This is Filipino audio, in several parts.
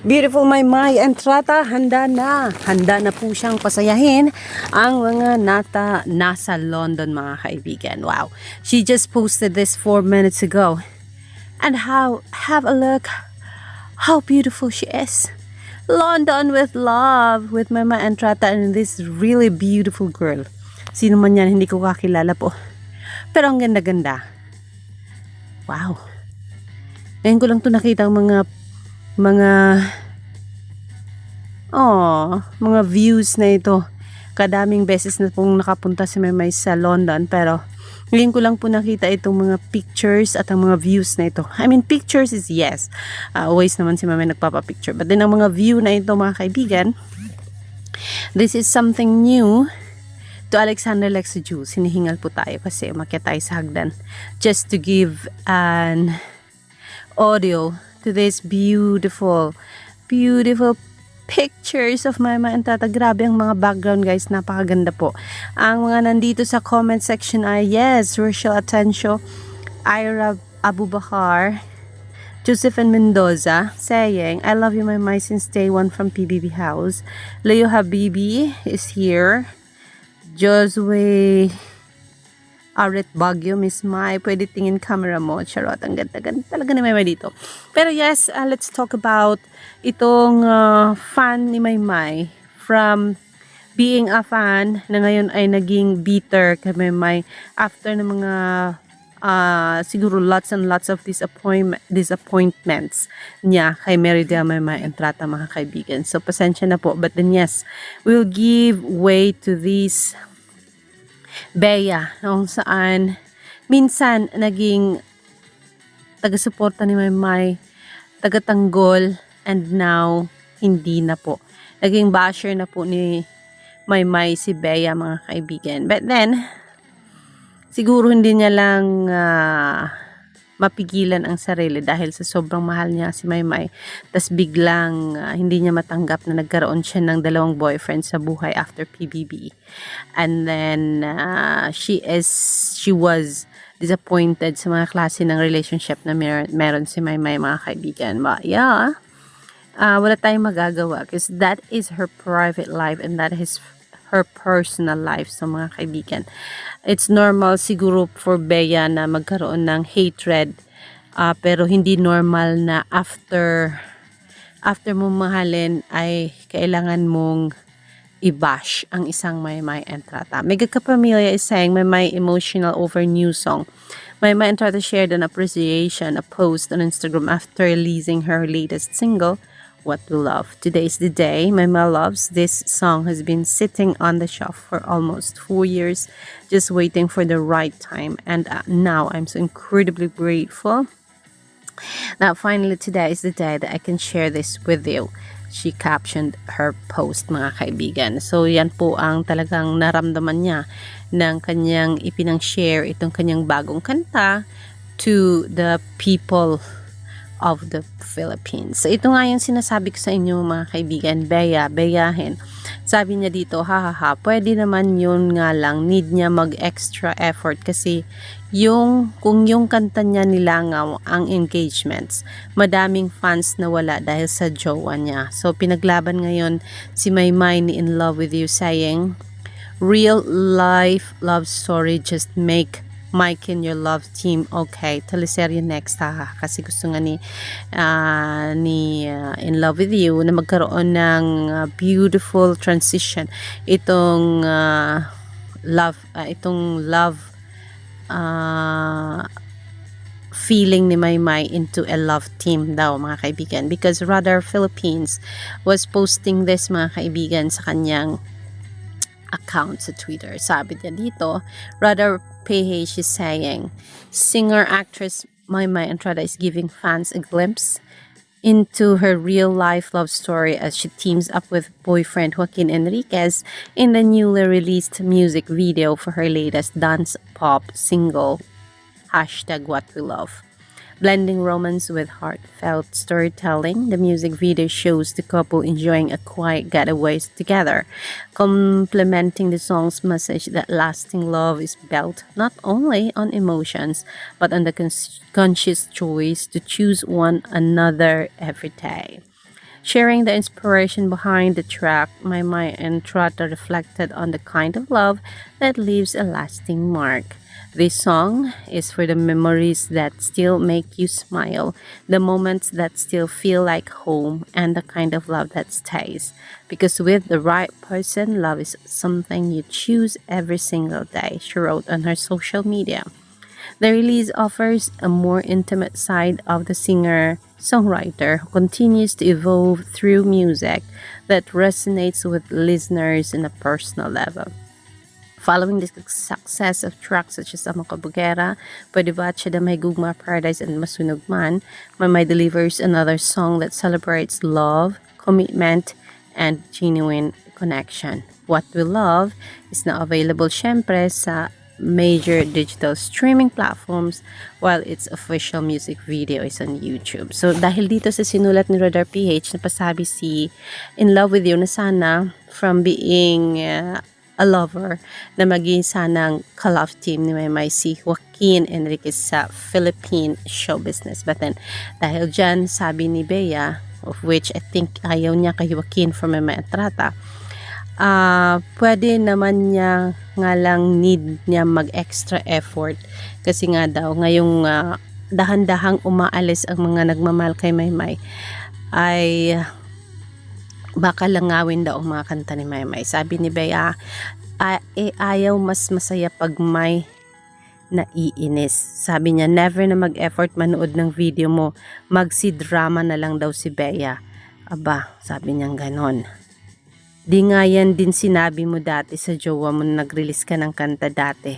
Beautiful Maymay Entrata, handa na. Handa na po siyang pasayahin ang mga nasa London, mga kaibigan. Wow. She just posted this 4 minutes ago. And have a look how beautiful she is. London with love with Maymay Entrata and this really beautiful girl. Sino man yan, hindi ko kakilala po. Pero ang ganda-ganda. Wow. Ngayon ko lang to nakita ang mga views na ito. Kadaming beses na pong nakapunta si Maymay sa London, pero ngayon ko lang po nakita itong mga pictures at ang mga views na ito. I mean, pictures is yes. Always naman si Maymay nagpapapicture. But then ang mga view na ito, mga kaibigan, this is something new to Alexander Lexi Jules. Hinihingal po tayo kasi umakyat tayo sa hagdan just to give an audio to this beautiful pictures of Maymay Entrata. Grabe ang mga background, guys, napakaganda po. Ang mga nandito sa comment section ay yes, Rochelle Atencio, Ira Abubakar, Josephine Mendoza saying, I love you Maymay since day one from PBB House. Leo Habibi is here. Josue Aret Baguio, Miss Mai, pwede tingin camera mo. Charot, ang ganda-ganda talaga ni Maymay dito. Pero yes, let's talk about itong fan ni Maymay. From being a fan na ngayon ay naging bitter kay Maymay after ng mga siguro lots and lots of disappointments niya kay Merida Maymay Entrata, mga kaibigan. So pasensya na po, but then yes, we'll give way to this Bea, kung saan minsan naging taga-suporta ni Maymay, taga-tanggol, and now hindi na po. Naging basher na po ni Maymay si Bea, mga kaibigan. But then, siguro hindi niya lang mapigilan ang sarili dahil sa sobrang mahal niya si Maymay. Tas biglang hindi niya matanggap na nagkaroon siya ng 2 boyfriend sa buhay after PBB. And then she was disappointed sa mga klase ng relationship na meron si Maymay, mga kaibigan. But yeah, wala tayong magagawa because that is her private life and that is her personal life. So mga kaibigan, it's normal siguro for Bea na magkaroon ng hatred, pero hindi normal na after mo mahalin ay kailangan mong i-bash ang isang Maymay Entrata. Mega Kapamilya is saying Maymay emotional over new song. Maymay Entrata shared an appreciation, a post on Instagram after releasing her latest single, What We Love. Today is the day Maymay loves. This song has been sitting on the shelf for almost 4 years, just waiting for the right time. And now I'm so incredibly grateful that finally today is the day that I can share this with you. She captioned her post, mga kaibigan. So yan po ang talagang naramdaman niya ng kanyang ipinang-share itong kanyang bagong kanta to the people of the Philippines. So ito nga yung sinasabi ko sa inyo, mga kaibigan, beyahin. Sabi niya dito, pwede naman yun nga lang, need niya mag-extra effort kasi kung yung kanta niya nilangaw ang engagements, madaming fans na wala dahil sa jowa niya. So pinaglaban ngayon si Maymay ni In Love With You saying, real life love story, just make Mike and your love team okay. Teleserye next kasi gusto nga ni In Love With You na magkaroon ng beautiful transition itong love feeling ni Maymay into a love team daw, mga kaibigan, because Radar Philippines was posting this, mga kaibigan, sa kanyang account sa Twitter. Sabi niya dito, Radar PH is saying, singer-actress Maymay Entrata is giving fans a glimpse into her real-life love story as she teams up with boyfriend Joaquin Enriquez in the newly released music video for her latest dance pop single, #What We Love. Blending romance with heartfelt storytelling, the music video shows the couple enjoying a quiet getaway together, complementing the song's message that lasting love is built not only on emotions, but on the conscious choice to choose one another every day. Sharing the inspiration behind the track, Maymay and Trata reflected on the kind of love that leaves a lasting mark. This song is for the memories that still make you smile, the moments that still feel like home, and the kind of love that stays. Because with the right person, love is something you choose every single day, she wrote on her social media. The release offers a more intimate side of the singer-songwriter who continues to evolve through music that resonates with listeners on a personal level. Following the success of tracks such as Amo Kabugera, Pwede Ba at Siya May Gugma, Paradise, and Masunog Man, Maymay delivers another song that celebrates love, commitment, and genuine connection. What We Love is now available syempre sa major digital streaming platforms while its official music video is on YouTube. So dahil dito sa sinulat ni Radar PH, napasabi si In Love With You na sana from being a lover na maging sanang ka-love team ni Maymay si Joaquin Enriquez sa Philippine show business. But then, dahil dyan, sabi ni Bea, of which I think ayaw niya kay Joaquin from Maymay Entrata, pwede naman niya nga lang need niya mag-extra effort kasi nga daw ngayong dahan-dahang umaalis ang mga nagmamahal kay Maymay ay baka langawin daw ang mga kanta ni Maymay. Sabi ni Bea, ayaw mas masaya pag may naiinis. Sabi niya, never na mag-effort manood ng video mo. Magsi-drama na lang daw si Bea. Aba, sabi niya ganon. Di nga yan din sinabi mo dati sa jowa mo na nag-release ka ng kanta dati.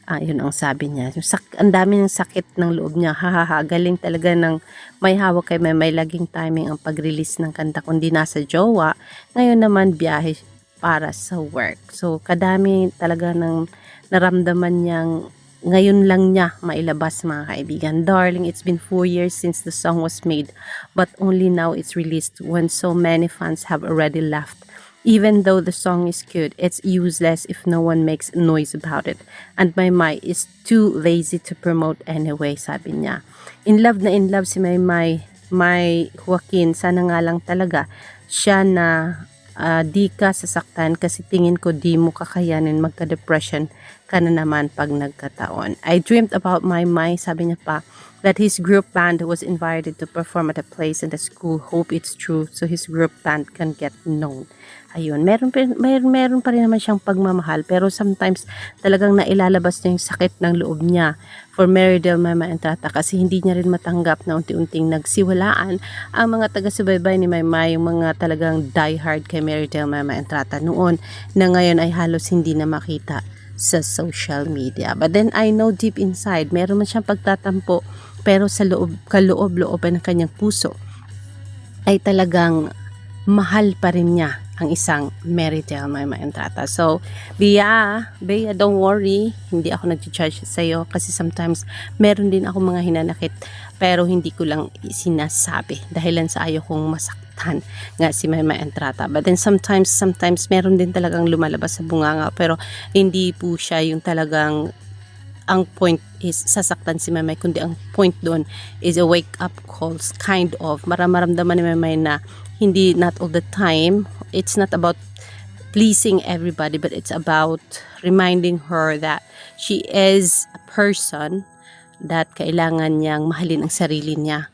Yun ang sabi niya. Ang dami ng sakit ng loob niya. Hahaha, galing talaga ng may hawak kay may laging timing ang pag-release ng kanta kundi nasa jowa. Ngayon naman biyahe para sa work. So, kadami talaga ng naramdaman niyang ngayon lang niya mailabas mga kaibigan. Darling, it's been 4 years since the song was made but only now it's released when so many fans have already left. Even though the song is cute, it's useless if no one makes noise about it. And Maymay is too lazy to promote anyway, sabi niya. In love na in love si Maymay, may Joaquin, sana nga lang talaga siya na di ka sasaktan kasi tingin ko di mo kakayanin magka-depression ka na naman pag nagkataon. I dreamed about Maymay, sabi niya pa, that his group band was invited to perform at a place in the school. Hope it's true so his group band can get known. Ayun, meron pa rin naman siyang pagmamahal pero sometimes talagang nailalabas niya yung sakit ng loob niya for Meridel Maymay Entrata kasi hindi niya rin matanggap na unti-unting nagsiwalaan ang mga taga-subaybay ni Maymay, yung mga talagang diehard kay Meridel Maymay Entrata noon na ngayon ay halos hindi na makita sa social media. But then I know deep inside, meron man siyang pagtatampo pero sa kaloob-looban ng kanyang puso ay talagang mahal pa rin niya ang isang Meridel Maymay Entrata. So, Bea, don't worry. Hindi ako nag-judge sa'yo kasi sometimes meron din ako mga hinanakit pero hindi ko lang sinasabi dahilan sa ayaw kong masaktan nga si Maymay Entrata. But then sometimes meron din talagang lumalabas sa bunganga pero hindi po siya yung talagang ang point is sasaktan si Maymay kundi ang point doon is a wake up calls kind of maramdaman ni Maymay na hindi not all the time. It's not about pleasing everybody but it's about reminding her that she is a person that kailangan niyang mahalin ang sarili niya.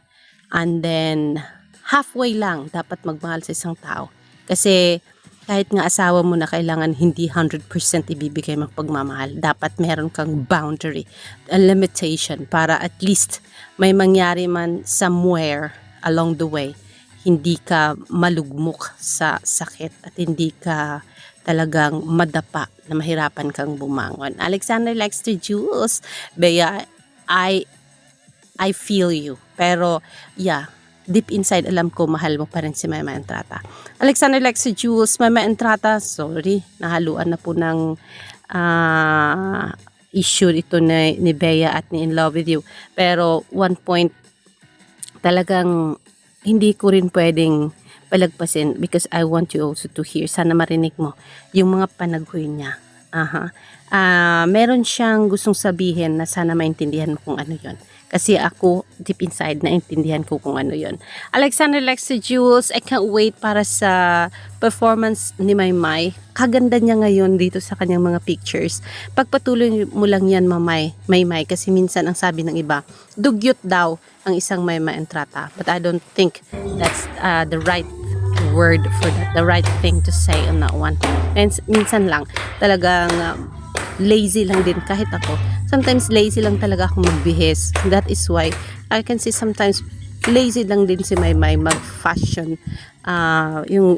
And then halfway lang dapat magmahal sa isang tao. Kasi kahit nga asawa mo na kailangan hindi 100% ibibigay mong pagmamahal. Dapat meron kang boundary, a limitation para at least may mangyari man somewhere along the way. Hindi ka malugmok sa sakit at hindi ka talagang madapa na mahirapan kang bumangon. Alexander Lexter Jules, Bea, I feel you. Pero, yeah, deep inside alam ko mahal mo pa rin si Maymay Entrata. Alexander Lexter Jules, Maymay Entrata, sorry, nahaluan na po ng issue ito ni Bea at ni In Love With You. Pero, one point, talagang hindi ko rin pwedeng palagpasin because I want you also to hear. Sana marinig mo yung mga panaghoy niya. Meron siyang gustong sabihin na sana maintindihan mo kung ano yon. Kasi ako, deep inside, naintindihan ko kung ano yun. Alexander Lexi Jules, I can't wait para sa performance ni Maymay. Kaganda niya ngayon dito sa kanyang mga pictures. Pagpatuloy mo lang yan, Maymay, kasi minsan ang sabi ng iba, dugyot daw ang isang Maymay Entrata. But I don't think that's the right word for that, the right thing to say on that one. And minsan lang talagang lazy lang din kahit ako. Sometimes lazy lang talaga ako magbihis. That is why I can see sometimes lazy lang din si Maymay mag-fashion. Yung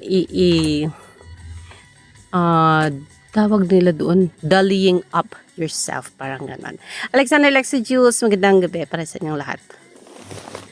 tawag nila doon, dollying up yourself, parang ganon. Alexander Lexi Jules, magandang gabi para sa inyong lahat.